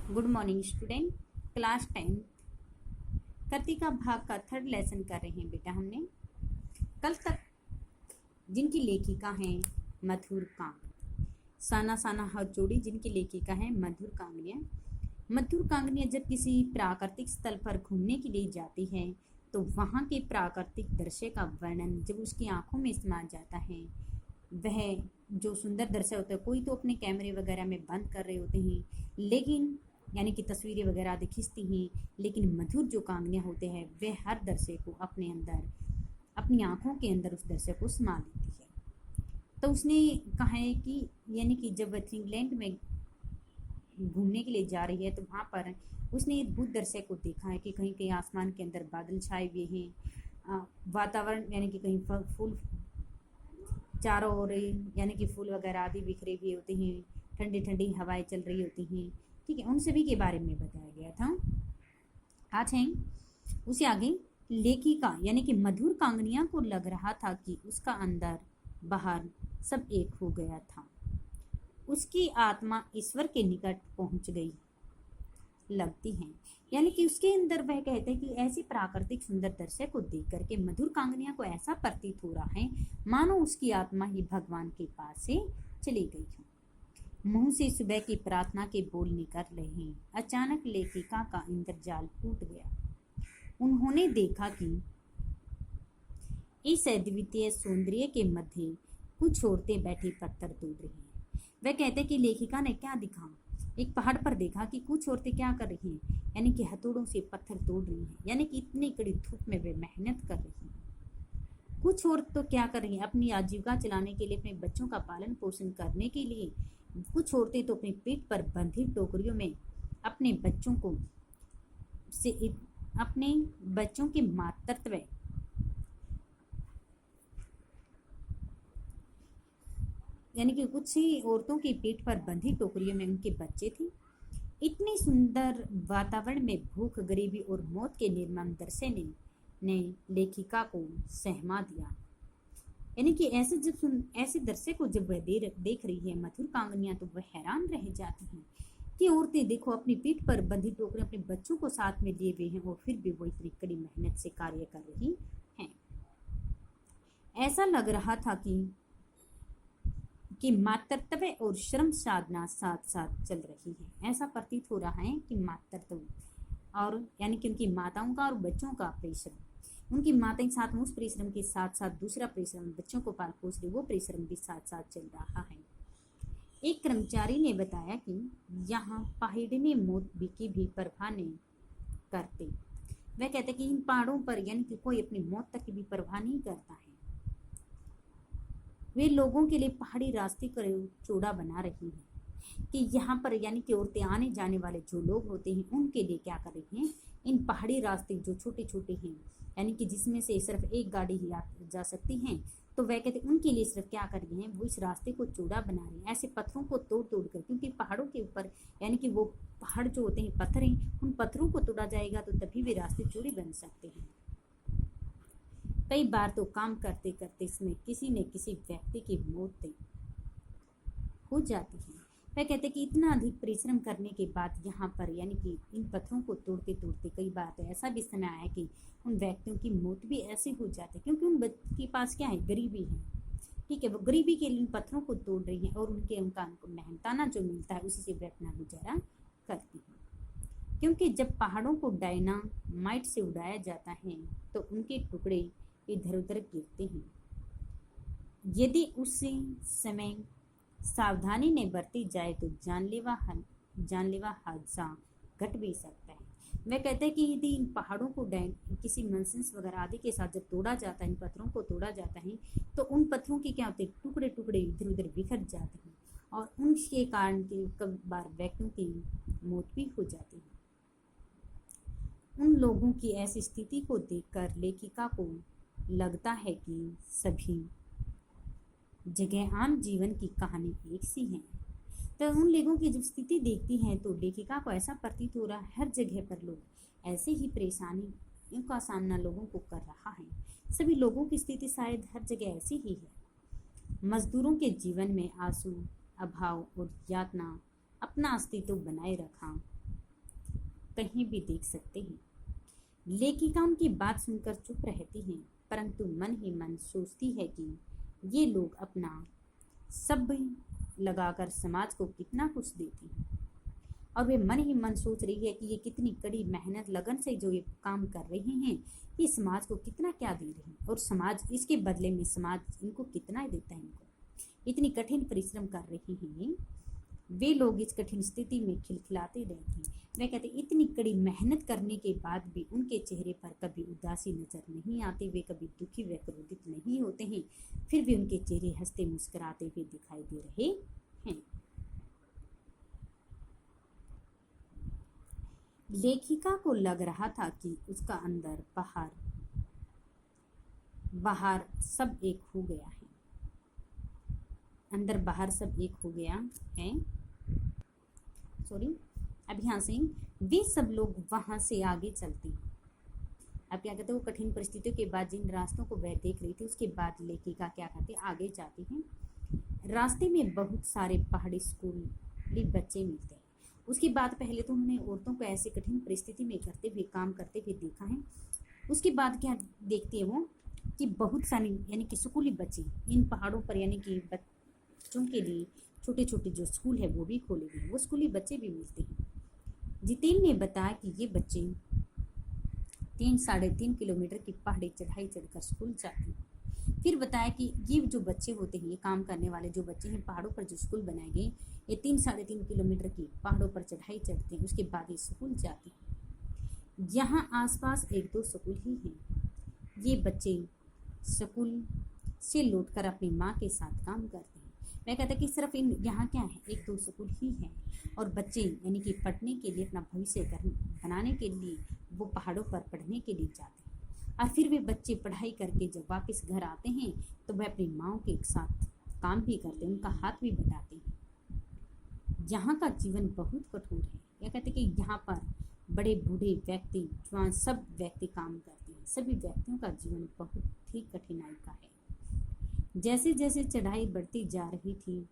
Good morning student. Class 10 Kritika भाग का third lesson कर रहे हैं बेटा। हमने कल तक जिनकी लेखिका हैं मधुर कांग, साना साना हाथ जोड़ी, जिनकी लेखिका है मधुर कांगनिया। मधुर कांगनिया जब किसी प्राकृतिक स्थल पर घूमने के लिए जाती है तो वहाँ के प्राकृतिक दृश्य का वर्णन जब उसकी आंखों में समा जाता है, वह जो सुंदर दृश्य होता है, कोई तो अपने कैमरे वगैरह में बंद कर रहे होते हैं, लेकिन यानी कि तस्वीरें वगैरह आदि खींचती हैं, लेकिन मधुर जो कांगनिया होते हैं वह हर दृश्य को अपने अंदर, अपनी आंखों के अंदर उस दृश्य को समा लेती है। तो उसने कहा है कि यानी कि जब वह इंग्लैंड में घूमने के लिए जा रही है तो वहाँ पर उसने अद्भुत दृश्य को देखा है कि कहीं कहीं आसमान के अंदर बादल छाए हुए हैं, वातावरण यानी कि कहीं फूल चारों ओर यानी कि फूल वगैरह आदि बिखरे हुए होते हैं, ठंडी ठंडी हवाएं चल रही होती हैं। ठीक है, उन सभी के बारे में बताया गया था। आज है उसे आगे लेखिका यानी कि मधुर कांगनिया को लग रहा था कि उसका अंदर बाहर सब एक हो गया था। उसकी आत्मा ईश्वर के निकट पहुंच गई लगती है। यानी कि उसके अंदर वह कहते हैं कि ऐसी प्राकृतिक सुंदर दृश्य को देख करके मधुर कांगनिया को ऐसा प्रतीत हो रहा है मानो उसकी आत्मा ही भगवान के पास से चली गई हो। मुंह से सुबह की प्रार्थना के बोल निकल रहे हैं। अचानक लेखिका का इंद्रजाल टूट गया। उन्होंने देखा कि इस अद्वितीय सौंदर्य के मध्य कुछ औरतें बैठी पत्थर तोड़ रही हैं। वह कहते कि लेखिका ने क्या दिखा, एक पहाड़ पर देखा कि कुछ औरतें क्या कर रही हैं, यानी कि हथौड़ों से पत्थर तोड़ रही हैं, यानी कि इतनी कड़ी धूप में वे मेहनत कर रही हैं। कुछ औरत तो क्या कर रही हैं, अपनी आजीविका चलाने के लिए, अपने बच्चों का पालन पोषण करने के लिए, कुछ औरतें तो अपनी पीठ पर बंधी टोकरियों में अपने बच्चों को अपने बच्चों के मातृत्व यानी कि कुछ ही औरतों की पीठ पर बंधी टोकरियों में उनके बच्चे थे। इतनी सुंदर वातावरण में भूख, गरीबी और मौत के निर्मम दृश्य ने लेखिका को सहमा दिया। यानी कि ऐसे दृश्य को जब वह देख रही है मधुर कांगनिया, तो वह हैरान रह जाती हैं कि औरतें देखो अपनी पीठ पर बंधी टोकरी अपने बच्चों को साथ में लिए हुए हैं और फिर भी वो इतनी कड़ी मेहनत से कार्य कर रही हैं। ऐसा लग रहा था कि मातृत्व और श्रम साधना साथ साथ चल रही है। ऐसा प्रतीत हो रहा है कि मातृत्व और यानी कि उनकी माताओं का और बच्चों का परिश्रम, उनकी माताएं साथ में उस परिश्रम के साथ साथ दूसरा परिश्रम बच्चों को पाल पोस रही, वो परिश्रम भी साथ साथ चल रहा है। एक कर्मचारी ने बताया कि यहाँ पहाड़ी मौत की भी परवाह नहीं करते। वह कहते कि इन पहाड़ों पर यानी कि कोई अपनी मौत तक की भी परवाह नहीं करता है। वे लोगों के लिए पहाड़ी रास्ते को चौड़ा बना रही है कि यहाँ पर यानी कि औरतें आने जाने वाले जो लोग होते हैं उनके लिए क्या कर रही हैं, इन पहाड़ी रास्ते जो छोटे छोटे हैं यानी कि जिसमें से सिर्फ एक गाड़ी ही जा सकती हैं, तो वह कहते उनके लिए सिर्फ क्या कर रही हैं, वो इस रास्ते को चौड़ा बना रही हैं, ऐसे पत्थरों को तोड़ तोड़ कर, क्योंकि पहाड़ों के ऊपर यानी कि वो पहाड़ जो होते हैं पत्थर हैं, उन पत्थरों को तोड़ा जाएगा तो तभी वे रास्ते चौड़े बन सकते हैं। कई बार तो काम करते करते इसमें किसी न किसी व्यक्ति की मौत हो जाती है। वह कहते कि इतना अधिक परिश्रम करने के बाद यहाँ पर यानी कि इन पत्थरों को तोड़ते तोड़ते कई बार तो ऐसा भी समय आया कि उन व्यक्तियों की मौत भी ऐसी हो जाती है, क्योंकि उन के पास क्या है, गरीबी है। ठीक है, वो गरीबी के लिए इन पत्थरों को तोड़ रही है और उनका मेहनताना जो मिलता है उसी से वे अपना गुजारा करती हैं। क्योंकि जब पहाड़ों को डायनामाइट से उड़ाया जाता है तो उनके टुकड़े इधर उधर गिरते हैं। यदि उसी समय सावधानी ने बरती जाए तो जानलेवा हादसा घट भी सकता है। वह कहते हैं कि यदि इन पहाड़ों को किसी मशीन्स वगैरह आदि के साथ जब तोड़ा जाता है, इन पत्थरों को तोड़ा जाता है, तो उन पत्थरों के क्या होते हैं, टुकड़े टुकड़े इधर उधर बिखर जाते हैं और उनके कारण कई बार व्यक्तियों की मौत भी हो जाती है। उन लोगों की ऐसी स्थिति को देखकर लेखिका को लगता है कि सभी जगह आम जीवन की कहानी एक सी है। तो उन लोगों की जब स्थिति देखती हैं तो लेखिका को ऐसा प्रतीत हो रहा है हर जगह पर लोग ऐसे ही परेशानियों का सामना लोगों को कर रहा है। सभी लोगों की स्थिति शायद हर जगह ऐसी ही है। मजदूरों के जीवन में आंसू, अभाव और यातना अपना अस्तित्व बनाए रखा। कहीं भी देख सकते हैं। लेखिका उनकी बात सुनकर चुप रहती हैं, परंतु मन ही मन सोचती है कि ये लोग अपना सब लगाकर समाज को कितना कुछ देती हैं, और वे मन ही मन सोच रही है कि ये कितनी कड़ी मेहनत लगन से जो ये काम कर रहे हैं, ये समाज को कितना क्या दे रहे हैं, और समाज इसके बदले में समाज इनको कितना देता है। इनको इतनी कठिन परिश्रम कर रही हैं, वे लोग इस कठिन स्थिति में खिलखिलाते रहते हैं। वे कहते इतनी कड़ी मेहनत करने के बाद भी उनके चेहरे पर कभी उदासी नजर नहीं आती, वे कभी दुखी व क्रोधित नहीं होते हैं, फिर भी उनके चेहरे हंसते मुस्कुराते हुए दिखाई दे रहे हैं। लेखिका को लग रहा था कि उसका अंदर बाहर बाहर सब एक हो गया है, अंदर बाहर सब एक हो गया है। सॉरी, अब यहाँ से वे सब लोग वहां से आगे चलते हैं। अब क्या कहते हैं, वो कठिन परिस्थितियों के बाद जिन रास्तों को वह देख रही थी, उसके बाद लेखिका क्या कहते हैं, आगे जाती हैं। रास्ते में बहुत सारे पहाड़ी स्कूली बच्चे मिलते हैं। उसके बाद पहले तो उन्होंने औरतों को ऐसी कठिन परिस्थिति में करते हुए काम करते हुए देखा है। उसके बाद क्या देखती है वो कि बहुत सारे यानी कि स्कूली बच्चे इन पहाड़ों पर यानी कि बच्चों के लिए छोटे छोटे जो स्कूल है वो भी खोले गए, वो स्कूली बच्चे भी मिलते हैं। जितेन ने बताया कि ये बच्चे 3-3.5 किलोमीटर की पहाड़ी चढ़ाई चढ़कर स्कूल जाते हैं। फिर बताया कि ये जो बच्चे होते हैं, ये काम करने वाले जो बच्चे हैं, पहाड़ों पर जो स्कूल बनाए गए, ये 3-3.5 किलोमीटर की पहाड़ों पर चढ़ाई चढ़ते हैं, उसके बाद ये स्कूल जाते हैं। यहाँ आसपास 1-2 स्कूल ही हैं। ये बच्चे स्कूल से लौटकर अपनी माँ के साथ काम करते हैं। मैं कहता कि सिर्फ इन यहाँ क्या है, 1-2 स्कूल ही हैं, और बच्चे यानी कि पढ़ने के लिए अपना भविष्य बनाने के लिए वो पहाड़ों पर पढ़ने के लिए जाते हैं। और फिर वे बच्चे पढ़ाई करके जब वापस घर आते हैं तो वह अपनी माँओं के साथ काम भी करते हैं, उनका हाथ भी बटाते हैं। यहाँ का जीवन बहुत कठोर है। यह कहते कि यहाँ पर बड़े बूढ़े व्यक्ति, जवान, सब व्यक्ति काम करते हैं। सभी व्यक्तियों का जीवन बहुत ही कठिनाई का है। जैसे जैसे चढ़ाई बढ़ती जा रही थी,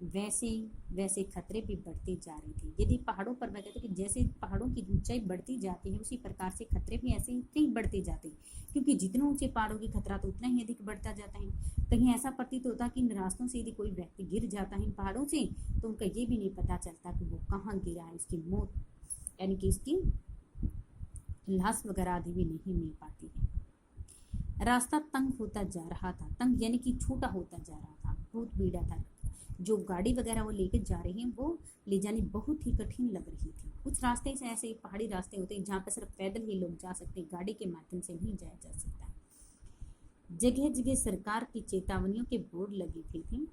वैसे वैसे खतरे भी बढ़ती जा रही थी। यदि पहाड़ों पर, मैं कहते कि जैसे पहाड़ों की ऊंचाई बढ़ती जाती है, उसी प्रकार से खतरे भी ऐसे ही बढ़ते जाते हैं, क्योंकि जितने ऊंचे पहाड़ों की खतरा तो उतना ही अधिक बढ़ता जाता है। कहीं ऐसा प्रतीत होता कि इन रास्तों से यदि कोई व्यक्ति गिर जाता है इन पहाड़ों से, तो उनका ये भी नहीं पता चलता कि वो कहाँ गिरा है, उसकी मौत यानी कि इसकी लाश वगैरह आदि भी नहीं मिल पाती है। रास्ता तंग होता जा रहा था, तंग यानी कि छोटा होता जा रहा था, बहुत बीड़ा था। जो गाड़ी वगैरह वो लेके जा रहे हैं वो ले जानी बहुत ही कठिन लग रही थी। कुछ रास्ते से ऐसे पहाड़ी रास्ते होते हैं जहाँ पर सिर्फ पैदल ही लोग जा सकते हैं, गाड़ी के माध्यम से नहीं जाया जा सकता है। जगह जगह सरकार की चेतावनियों के बोर्ड लगे हुए थे।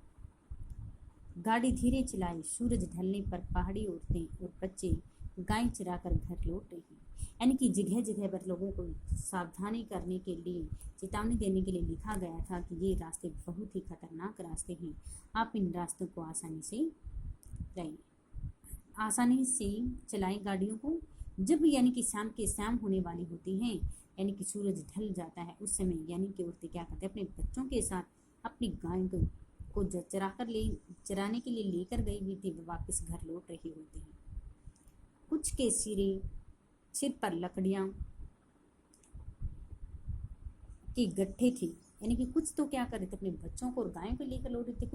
गाड़ी धीरे चलाई। सूरज ढलने पर पहाड़ी औरतें और बच्चे गाय चराकर घर लौट रहे हैं। यानी कि जगह जगह पर लोगों को सावधानी करने के लिए, चेतावनी देने के लिए लिखा गया था कि ये रास्ते बहुत ही खतरनाक रास्ते हैं, आप इन रास्तों को आसानी से चलाएं गाड़ियों को। जब यानी कि शाम के शाम होने वाली होती हैं, यानी कि सूरज ढल जाता है, उस समय यानी कि औरतें क्या करते हैं, अपने बच्चों के साथ अपनी गाय को चराने के लिए लेकर गई हुई थी, वो वापस घर लौट रही होती हैं। कुछ के सिर पर लकड़ियां के गट्ठे थे, यानी कि कुछ तो क्या कर रहे थे, अपने बच्चों को और गायों को लेकर लौट रहे थे।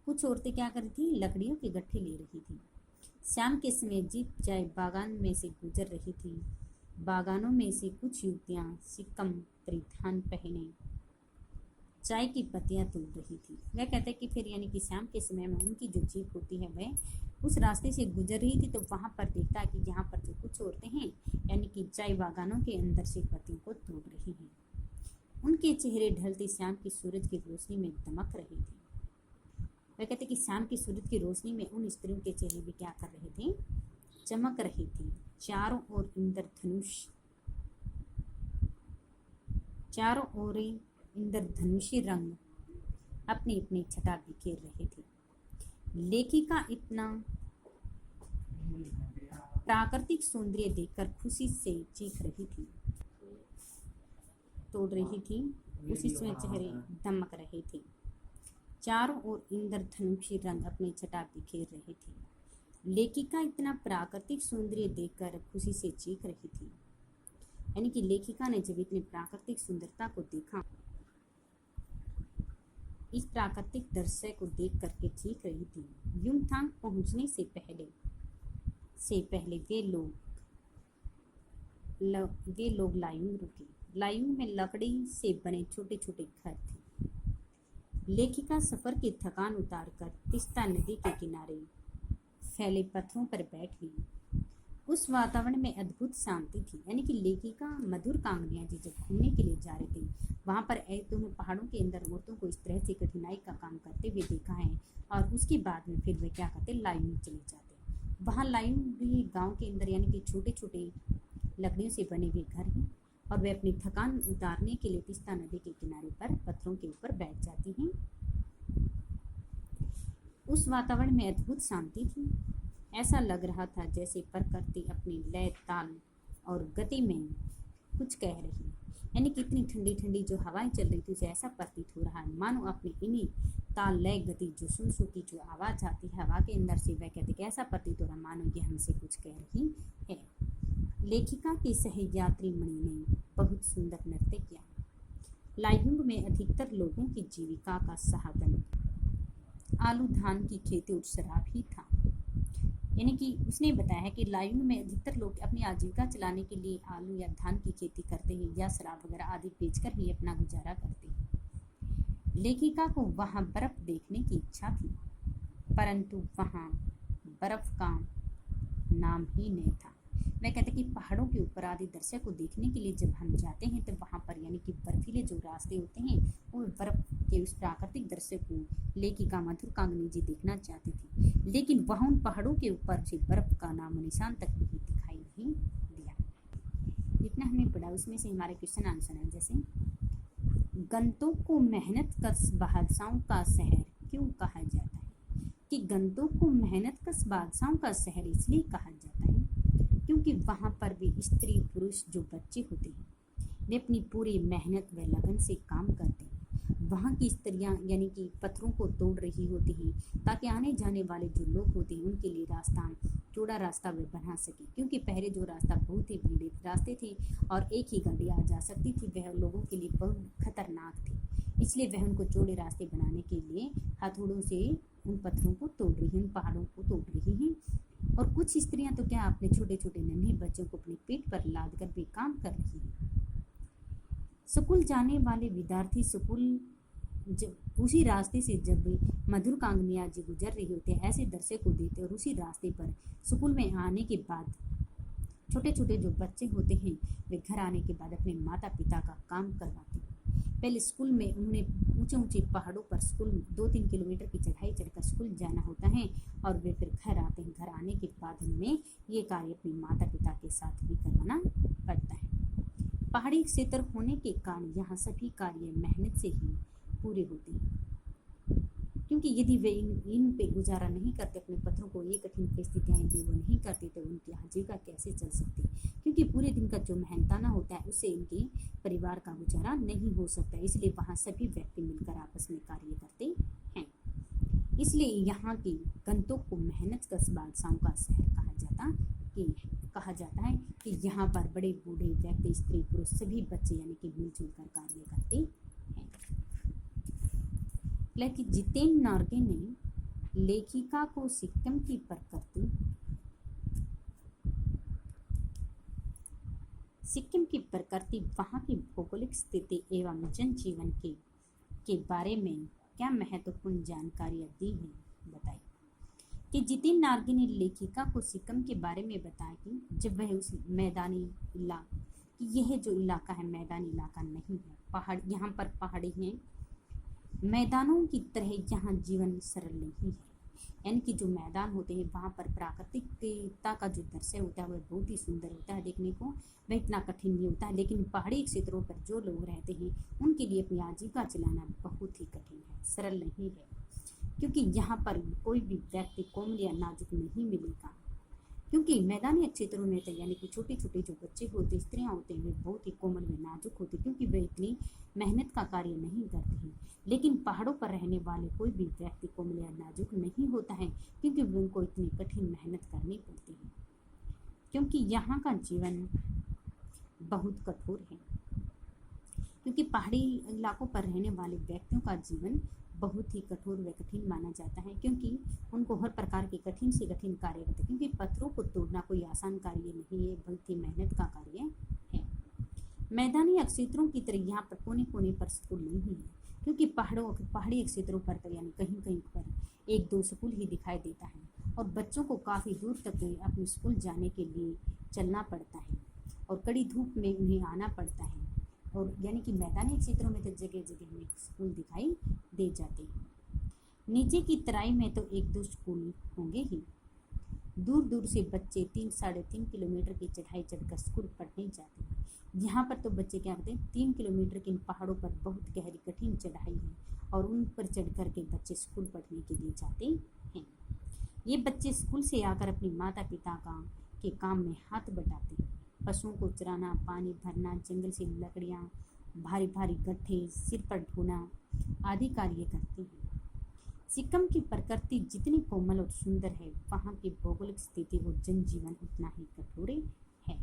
कुछ औरतें क्या कर रही थी, लकड़ियों के गट्ठे ले रही थी। शाम के समय जीप चाय बागान में से गुजर रही थी। बागानों में से कुछ युवतियां सिक्कम परिधान पहने चाय की पत्तियां तोड़ रही थी। वह कहते हैं कि फिर यानी कि शाम के समय में उनकी जो जीप होती है वह उस रास्ते से गुजर रही थी, तो वहाँ पर देखता है कि यहाँ पर जो कुछ औरतें हैं यानी कि चाय बागानों के अंदर से पत्तियों को तोड़ रही हैं। उनके चेहरे ढलती शाम की सूरज की रोशनी में दमक रहे थे। वह कहते कि शाम की सूरज की रोशनी में उन स्त्रियों के चेहरे भी क्या कर रहे थे, चमक रही थी। चारों ओर इंद्रधनुषी रंग अपनी अपनी छटा बिखेर रहे थे। लेखिका इतना प्राकृतिक सौंदर्य देखकर खुशी से चीख रही थी, तोड़ रही थी। उसी समय चेहरे दमक रहे थे। चारों ओर इंद्रधनुषी रंग अपनी छटा बिखेर रहे थे। लेखिका इतना प्राकृतिक सौंदर्य देखकर खुशी से चीख रही थी। यानी कि लेखिका ने जब इतनी प्राकृतिक सुंदरता को देखा, इस प्राकृतिक दृश्य को देख करके चीख रही थी। युमथांग पहुंचने से पहले वे लोग लायुंग रुके। लायुंग में लकड़ी से बने छोटे छोटे घर थे। लेखिका सफर की थकान उतारकर तिस्ता नदी के किनारे फैले पत्थरों पर बैठ गई। उस वातावरण में अद्भुत शांति थी। यानी कि लेखिका मधुर कांगनिया जी जब घूमने के लिए जा रहे थे, वहाँ पर तो उन्हें पहाड़ों के अंदर औरतों को इस तरह से कठिनाई का काम करते हुए देखा है। और उसके बाद में फिर वे क्या करते, लायुंग चले जाते। वहाँ लायुंग भी गाँव के अंदर यानी कि छोटे छोटे लकड़ियों से बने हुए घर हैं, और वे अपनी थकान उतारने के लिए तिस्ता नदी के किनारे पर पत्थरों के ऊपर बैठ जाती हैं। उस वातावरण में अद्भुत शांति थी। ऐसा लग रहा था जैसे प्रकृति अपनी लय, ताल और गति में कुछ कह रही। यानी कि इतनी ठंडी ठंडी जो हवाएं चल रही थी, उसे ऐसा प्रतीत हो रहा है मानो अपनी इन्हीं ताल, लय, गति जो सुन की जो आवाज़ आती है हवा के अंदर से, वह कहते कि ऐसा प्रतीत हो रहा मानो ये हमसे कुछ कह रही है। लेखिका की सहयात्री मणि ने बहुत सुंदर नृत्य किया। लायुंग में अधिकतर लोगों की जीविका का साधन आलू धान की खेती और शराब ही था। यानी कि उसने बताया है कि लायुंग में अधिकतर लोग अपनी आजीविका चलाने के लिए आलू या धान की खेती करते हैं या शराब वगैरह आदि बेचकर ही अपना गुजारा करते हैं। लेखिका को वहाँ बर्फ देखने की इच्छा थी, परंतु वहाँ बर्फ का नाम ही नहीं था। मैं कहते कि पहाड़ों के ऊपर आदि दृश्य को देखने के लिए जब हम जाते हैं तो वहाँ पर यानी कि बर्फीले जो रास्ते होते हैं, वो बर्फ के उस प्राकृतिक दृश्य को लेखिका मधुर कांगनी जी देखना चाहती थी। लेकिन वहाँ उन पहाड़ों के ऊपर से बर्फ का नामो निशान तक भी दिखाई नहीं दिया। जितना हमने पढ़ा उसमें से हमारे क्वेश्चन आंसर है, जैसे गंतोक को मेहनत कश बादशाहों का शहर क्यों कहा जाता है? कि गंतोक को मेहनत कश बादशाहों का शहर इसलिए कहा जाता है क्योंकि वहाँ पर भी स्त्री पुरुष जो बच्चे होते हैं, वे अपनी पूरी मेहनत व लगन से काम करते हैं। वहाँ की स्त्रियाँ यानी कि पत्थरों को तोड़ रही होती हैं ताकि आने जाने वाले जो लोग होते हैं उनके लिए रास्ता, चौड़ा रास्ता वे बना सके। क्योंकि पहले जो रास्ता बहुत ही भीड़ रास्ते थे और एक ही गाड़ी आ जा सकती थी, वह लोगों के लिए बहुत खतरनाक थी। इसलिए वह उनको चौड़े रास्ते बनाने के लिए हथौड़ों से उन पत्थरों को तोड़ रही हैं, उन पहाड़ों को तोड़ रही हैं। और कुछ स्त्रियां तो क्या अपने छोटे छोटे नन्हे बच्चों को अपने पेट पर लाद कर भी काम कर रही हैं। स्कूल जाने वाले विद्यार्थी स्कूल उसी रास्ते से जब मधुर कांगनिया जी गुजर रही होते हैं, ऐसे दृश्य को देखते और उसी रास्ते पर स्कूल में आने के बाद छोटे छोटे जो बच्चे होते हैं वे घर आने के बाद अपने माता पिता का काम करवाते हैं। पहले स्कूल में उन्हें ऊंचे ऊंचे पहाड़ों पर स्कूल 2-3 किलोमीटर की चढ़ाई चढ़कर स्कूल जाना होता है और वे फिर घर आते हैं। घर आने के बाद उन्हें ये कार्य अपने माता पिता के साथ भी करवाना पड़ता है। पहाड़ी क्षेत्र होने के कारण यहाँ सभी कार्य मेहनत से ही पूरे होते हैं, क्योंकि यदि वे इन पे गुजारा नहीं करते, अपने पत्रों को ये कठिन परिस्थितियाँ यदि वो नहीं करते तो उनकी आजीविका कैसे चल सकती? क्योंकि पूरे दिन का जो मेहनताना होता है उससे इनके परिवार का गुजारा नहीं हो सकता। इसलिए वहाँ सभी व्यक्ति मिलकर आपस में कार्य करते हैं। इसलिए यहाँ की गंतोक को मेहनत कश बादशाहों का शहर कहा जाता है कि यहाँ पर बड़े बूढ़े व्यक्ति, स्त्री पुरुष सभी बच्चे यानी कि मिलजुल कर कार्य करते हैं। लेकिन जितेंद्र नार्गे ने लेखिका को सिक्किम की प्रकृति, वहाँ की भौगोलिक स्थिति एवं जनजीवन के बारे में क्या महत्वपूर्ण जानकारियाँ दी हैं, बताइए। कि जितेंद्र नार्गे ने लेखिका को सिक्किम के बारे में बताया कि जब वह उस मैदानी इलाका, कि यह जो इलाका है मैदानी इलाका नहीं है, पहाड़, यहाँ पर पहाड़ी हैं, मैदानों की तरह यहाँ जीवन सरल नहीं है। यानी कि जो मैदान होते हैं वहाँ पर प्राकृतिकता का जो दृश्य होता है वह बहुत ही सुंदर होता है देखने को, वह इतना कठिन नहीं होता है। लेकिन पहाड़ी क्षेत्रों पर जो लोग रहते हैं उनके लिए अपनी आजीविका चलाना बहुत ही कठिन है, सरल नहीं है, क्योंकि यहाँ पर कोई भी व्यक्ति कोमल या नाजुक नहीं मिलेगा। क्योंकि मैदानी क्षेत्रों में तो यानी कि छोटे छोटे जो बच्चे होते स्त्रियाँ होते हैं वे बहुत ही कोमल व नाजुक होते क्योंकि वे इतनी मेहनत का कार्य नहीं करते हैं। लेकिन पहाड़ों पर रहने वाले कोई भी व्यक्ति कोमल या नाजुक नहीं होता है क्योंकि उनको इतनी कठिन मेहनत करनी पड़ती है, क्योंकि यहाँ का जीवन बहुत कठोर है। क्योंकि पहाड़ी इलाकों पर रहने वाले व्यक्तियों का जीवन बहुत ही कठोर व कठिन माना जाता है क्योंकि उनको हर प्रकार के कठिन से कठिन कार्य करते हैं, क्योंकि पत्थरों को तोड़ना कोई आसान कार्य नहीं है, बहुत ही मेहनत का कार्य है। मैदानी क्षेत्रों की तरह यहाँ पर कोने कोने पर स्कूल नहीं है क्योंकि पहाड़ी क्षेत्रों पर तो यानी कहीं कहीं पर एक दो स्कूल ही दिखाई देता है और बच्चों को काफ़ी दूर तक अपने स्कूल जाने के लिए चलना पड़ता है और कड़ी धूप में उन्हें आना पड़ता है। और यानी कि मैदानी क्षेत्रों में तो जगह जगह में स्कूल दिखाई दे जाते हैं। नीचे की तराई में तो एक दो स्कूल होंगे ही। दूर दूर से बच्चे 3-3.5 किलोमीटर की चढ़ाई चढ़कर स्कूल पढ़ने जाते हैं। यहाँ पर तो बच्चे क्या करते हैं, 3 किलोमीटर के इन पहाड़ों पर बहुत गहरी कठिन चढ़ाई है और उन पर चढ़ कर के बच्चे स्कूल पढ़ने के लिए जाते हैं। ये बच्चे स्कूल से आकर अपने माता पिता के काम में हाथ बटाते हैं। पशुओं को चराना, पानी भरना, जंगल से लकड़ियाँ, भारी भारी गट्ठे सिर पर ढोना आदि कार्य करते हैं। सिक्किम की प्रकृति जितनी कोमल और सुंदर है, वहाँ की भौगोलिक स्थिति और जनजीवन उतना ही कठोर है।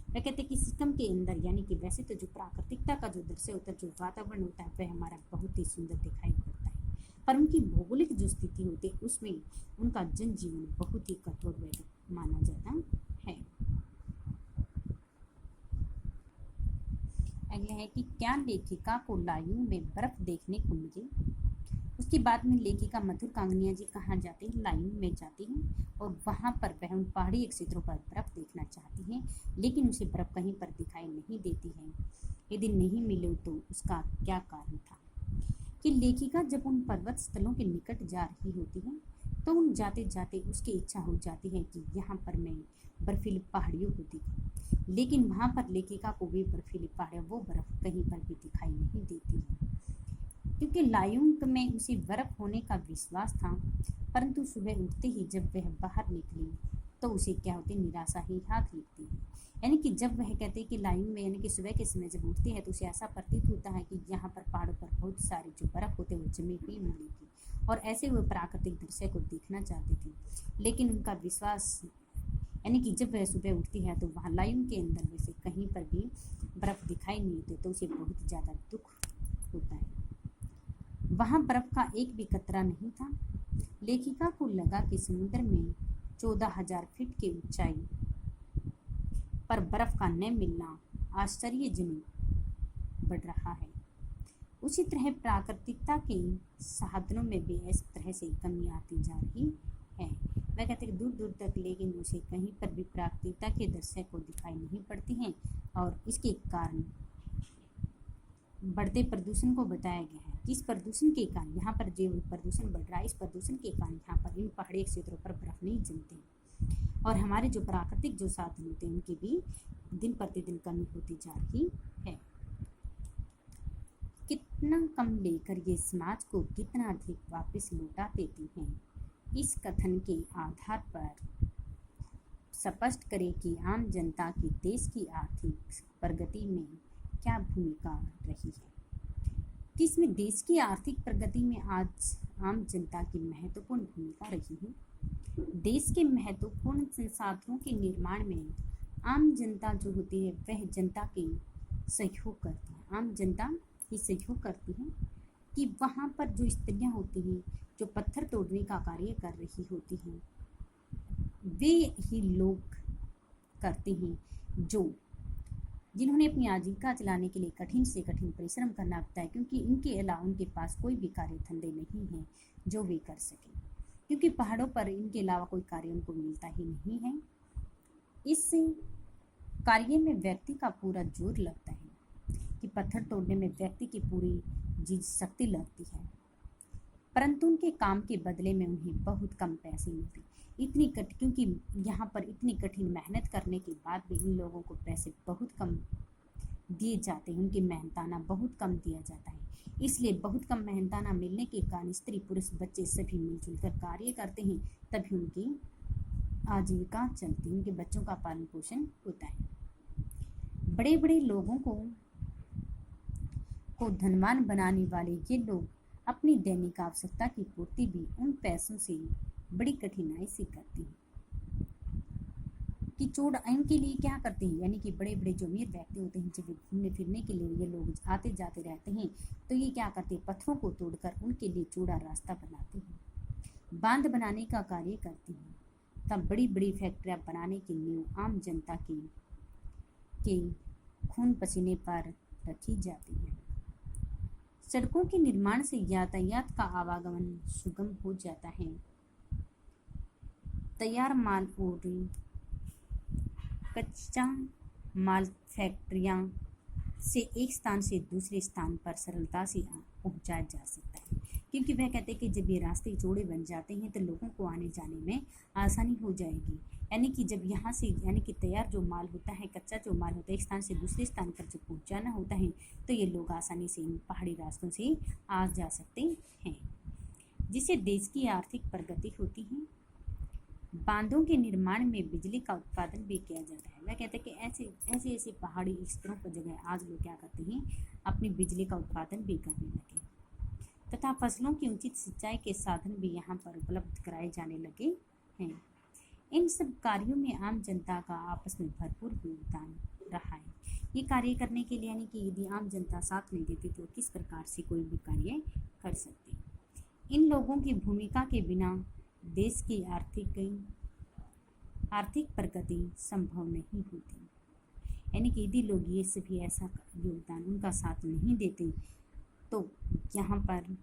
वह कहते हैं कि सिक्किम के अंदर यानी कि वैसे तो जो प्राकृतिकता का जो दृश्य होता है, जो वातावरण होता है, वह हमारा बहुत ही सुंदर दिखाई पड़ता है, पर उनकी भौगोलिक जो स्थिति होती है उसमें उनका जनजीवन बहुत ही कठोर माना जाता है। अगला है कि क्या लेखिका को लायूं में बर्फ देखने को मिली। उसके बाद में लेखिका मधुर कांगनिया जी कहाँ जाती हैं, लायूं में जाती हैं और वहाँ पर वह उन पहाड़ी क्षेत्रों पर बर्फ देखना चाहती हैं, लेकिन उसे बर्फ कहीं पर दिखाई नहीं देती है। यदि नहीं मिले तो उसका क्या कारण था कि लेखिका जब उन पर्वत स्थलों के निकट जा रही होती है तो उन जाते जाते उसकी इच्छा हो जाती है कि यहाँ पर मैं बर्फीली पहाड़ियों को दिखूं, लेकिन वहाँ पर लेखिका को भी बर्फीली पहाड़ियाँ वो बर्फ कहीं पर भी दिखाई नहीं देती है, क्योंकि लायुंग में उसे बर्फ होने का विश्वास था। परंतु सुबह उठते ही जब वह बाहर निकली तो उसे क्या होती, निराशा ही हाथ लगती है। यानी कि जब वह कहते हैं कि लायुंग में यानी कि सुबह के समय जब उठती है तो उसे ऐसा प्रतीत होता है कि यहाँ पर पहाड़ों पर बहुत सारे जो बर्फ होते हैं वो जमी हुई मिलेगी और ऐसे वो प्राकृतिक दृश्य को देखना चाहती थी। लेकिन उनका विश्वास यानी कि जब वह सुबह उठती है तो वहाँ लायुंग के अंदर वैसे कहीं पर भी बर्फ दिखाई नहीं देती तो उसे बहुत ज़्यादा दुख होता है। वहाँ बर्फ का एक भी कतरा नहीं था। लेखिका को लगा कि समुद्र में 14,000 फीट की ऊंचाई पर बर्फ का न मिलना आश्चर्यजनक बढ़ रहा है। उसी तरह प्राकृतिकता के साधनों में भी इस तरह से कमी आती जा रही है। मैं कहते हैं दूर दूर तक, लेकिन उसे कहीं पर भी प्राकृतिकता के दृश्य को दिखाई नहीं पड़ती हैं और इसके कारण बढ़ते प्रदूषण को बताया गया है कि इस प्रदूषण के कारण यहाँ पर जो प्रदूषण बढ़ रहा है, इस प्रदूषण के कारण यहाँ पर इन पहाड़ी क्षेत्रों पर बर्फ नहीं जमती और हमारे जो प्राकृतिक जो साधन होते हैं उनकी भी दिन प्रतिदिन कमी होती जा रही है। कितना कम लेकर ये समाज को कितना अधिक वापस लौटा देती हैं, इस कथन के आधार पर स्पष्ट करें कि आम जनता की देश की आर्थिक प्रगति में क्या भूमिका रही है। कि इसमें देश की आर्थिक प्रगति में आज आम जनता की महत्वपूर्ण भूमिका रही है। देश के महत्वपूर्ण संसाधनों के निर्माण में आम जनता जो होती है वह जनता की सहयोग करती है। आम जनता ही सहयोग करती है कि वहाँ पर जो स्त्रियाँ होती हैं जो पत्थर तोड़ने का कार्य कर रही होती हैं, वे ही लोग करते हैं जिन्होंने अपनी आजीविका चलाने के लिए कठिन से कठिन परिश्रम करना पड़ता है, क्योंकि इनके अलावा उनके पास कोई भी कार्य धंधे नहीं है जो वे कर सकें, क्योंकि पहाड़ों पर इनके अलावा कोई कार्य उनको मिलता ही नहीं है। इस कार्य में व्यक्ति का पूरा जोर लगता है कि पत्थर तोड़ने में व्यक्ति की पूरी जी शक्ति लगती है, परंतु उनके काम के बदले में उन्हें बहुत कम पैसे मिलते। क्योंकि यहाँ पर इतनी कठिन मेहनत करने के बाद भी इन लोगों को पैसे बहुत कम दिए जाते हैं, उनकी मेहनताना बहुत कम दिया जाता है। इसलिए बहुत कम मेहनताना मिलने के कारण स्त्री पुरुष बच्चे सभी मिलजुल कर कार्य करते हैं, तभी उनकी आजीविका चलती है, उनके बच्चों का पालन पोषण होता है। बड़े बड़े लोगों को धनवान बनाने वाले ये लोग अपनी दैनिक आवश्यकता की पूर्ति भी उन पैसों से बड़ी कठिनाई से करते हैं। कि चोर इनके लिए क्या करते हैं, यानी कि बड़े बड़े जो अमीर व्यक्ति होते हैं, जब घूमने फिरने के लिए ये लोग आते जाते रहते हैं, तो ये क्या करते हैं, पत्थरों को तोड़कर उनके लिए चौड़ा रास्ता बनाते हैं, बांध बनाने का कार्य करते हैं। तब बड़ी बड़ी फैक्ट्रियाँ बनाने की नींव आम जनता के खून पसीने पर रखी जाती है। सड़कों के निर्माण से यातायात का आवागमन सुगम हो जाता है। तैयार माल और कच्चा माल फैक्ट्रियां से एक स्थान से दूसरे स्थान पर सरलता से पहुंचाया जा सकता है, क्योंकि वह कहते हैं कि जब ये रास्ते चौड़े बन जाते हैं तो लोगों को आने जाने में आसानी हो जाएगी। यानी कि जब यहाँ से यानी कि तैयार जो माल होता है, कच्चा जो माल होता है, एक स्थान से दूसरे स्थान पर जब पहुँचाना होता है तो ये लोग आसानी से इन पहाड़ी रास्तों से आ जा सकते हैं, जिससे देश की आर्थिक प्रगति होती है। बांधों के निर्माण में बिजली का उत्पादन भी किया जाता है। वह कहते हैं कि ऐसे पहाड़ी स्तरों पर जगह आज लोग क्या करते हैं, अपनी बिजली का उत्पादन भी करने लगे, तथा फसलों की उचित सिंचाई के साधन भी यहाँ पर उपलब्ध कराए जाने लगे हैं। इन सब कार्यों में आम जनता का आपस में भरपूर योगदान रहा है। ये कार्य करने के लिए, यानी कि यदि आम जनता साथ नहीं देती तो किस प्रकार से कोई भी कार्य कर सकती। इन लोगों की भूमिका के बिना देश की आर्थिक प्रगति संभव नहीं होती। यानी कि यदि लोग ये सभी ऐसा योगदान उनका साथ नहीं देते तो यहाँ पर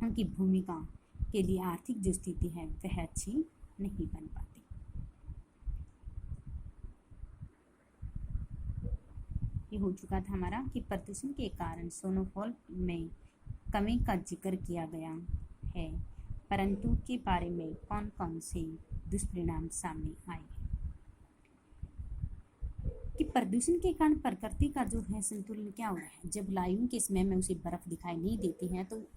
उनकी भूमिका के लिए आर्थिक जो स्थिति है वह अच्छी नहीं बन पाती। ये हो चुका था हमारा कि प्रदूषण के कारण स्नोफॉल में कमी का जिक्र किया गया है, परंतु के बारे में कौन कौन से दुष्परिणाम सामने आए। कि प्रदूषण के कारण प्रकृति का जो है संतुलन क्या हो रहा है। जब लायु के समय में उसे बर्फ दिखाई नहीं देती है तो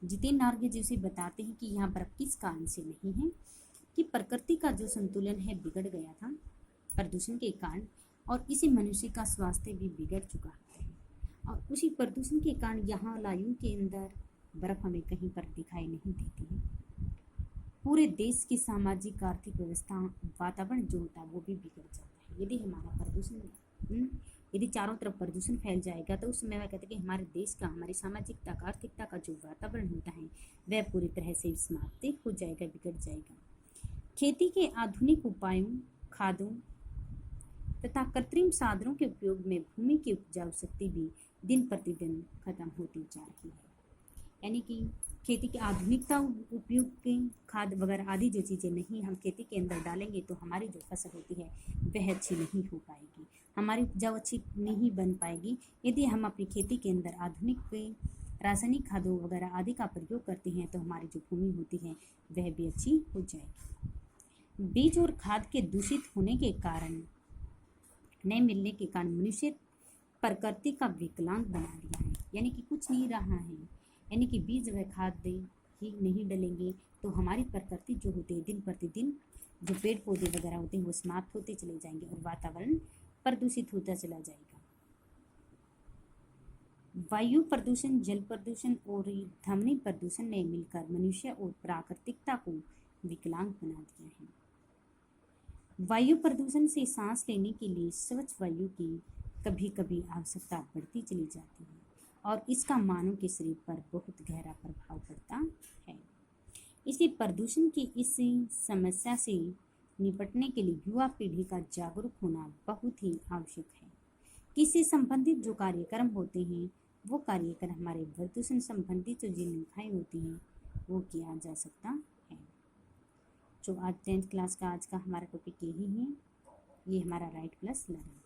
जितेंद्र नार्गे जी उसे बताते हैं कि यहाँ बर्फ किस कारण से नहीं है, कि प्रकृति का जो संतुलन है बिगड़ गया था प्रदूषण के कारण, और इसी मनुष्य का स्वास्थ्य भी बिगड़ चुका है। और उसी प्रदूषण के कारण यहाँ लायु के अंदर बर्फ हमें कहीं पर दिखाई नहीं देती है। पूरे देश की सामाजिक आर्थिक व्यवस्था वातावरण जो होता है वो भी बिगड़ जाता है। यदि हमारा प्रदूषण यदि चारों तरफ प्रदूषण फैल जाएगा तो उस समय वह कहते हैं कि हमारे देश का, हमारी सामाजिकता का, आर्थिकता का जो वातावरण होता है वह पूरी तरह से समाप्त हो जाएगा, बिगड़ जाएगा। खेती के आधुनिक उपायों, खादों तथा कृत्रिम साधनों के उपयोग में भूमि की उपजाऊ शक्ति भी दिन प्रतिदिन खत्म होती जा रही है। यानी कि खेती की आधुनिकता उपयोग के खाद वगैरह आदि जो चीज़ें नहीं हम खेती के अंदर डालेंगे तो हमारी जो फसल होती है वह अच्छी नहीं हो पाएगी, हमारी उपजाऊ अच्छी नहीं बन पाएगी। यदि हम अपनी खेती के अंदर आधुनिक रासायनिक खादों वगैरह आदि का प्रयोग करते हैं तो हमारी जो भूमि होती है वह भी अच्छी हो जाएगी। बीज और खाद के दूषित होने के कारण, नहीं मिलने के कारण मनुष्य प्रकृति का विकलांग बना दिया है। यानी कि कुछ नहीं रहा है, यानी कि बीज व खाद ही नहीं डलेंगे तो हमारी प्रकृति जो होती है दिन प्रतिदिन जो पेड़ पौधे वगैरह होते हैं वो समाप्त होते चले जाएंगे और वातावरण प्रदूषित होता चला जाएगा। वायु प्रदूषण, जल प्रदूषण और ध्वनि प्रदूषण ने मिलकर मनुष्य और प्राकृतिकता को विकलांग बना दिया है। वायु प्रदूषण से सांस लेने के लिए स्वच्छ वायु की कभी कभी आवश्यकता बढ़ती चली जाती है और इसका मानव के शरीर पर बहुत गहरा प्रभाव पड़ता है। इसी प्रदूषण की इस समस्या से निपटने के लिए युवा पीढ़ी का जागरूक होना बहुत ही आवश्यक है। किसी संबंधित जो कार्यक्रम होते हैं वो कार्यक्रम हमारे प्रदूषण संबंधित जो निभाई होती हैं वो किया जा सकता है। जो आज 10th क्लास का आज का हमारा टॉपिक यही है, ये हमारा राइट प्लस लर्न।